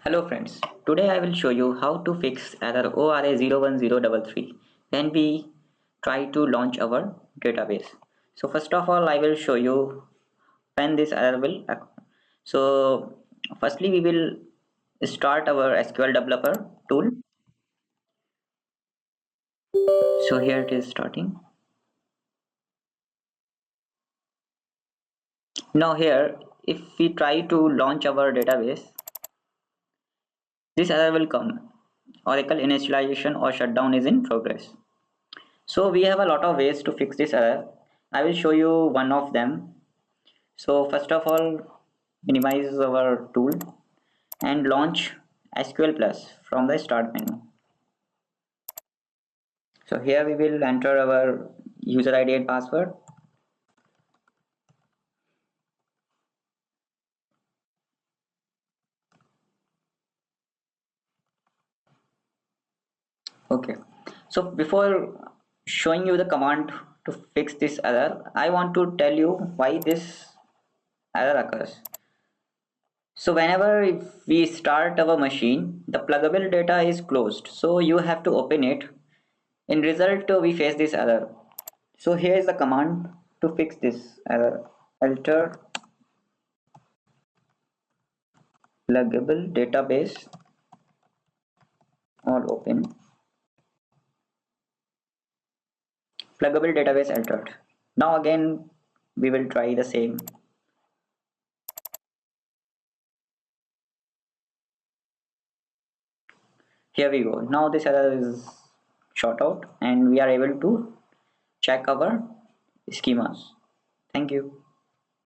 Hello friends, today I will show you how to fix error ORA-01033 when we try to launch our database. So first of all I will show you when this error will occur. So firstly we will start our SQL developer tool. So here it is starting. Now here if we try to launch our database, this error will come. Oracle initialization or shutdown is in progress. So we have a lot of ways to fix this error. I will show you one of them. So first of all, minimize our tool and launch SQL Plus from the start menu. So here we will enter our user ID and password. Okay. So before showing you the command to fix this error, I want to tell you why this error occurs. So whenever we start our machine, the pluggable data is closed. So you have to open it. In result, we face this error. So here is the command to fix this error. Alter pluggable database or open. Pluggable database altered. Now again, we will try the same. Here we go. Now this error is shot out and we are able to check our schemas. Thank you.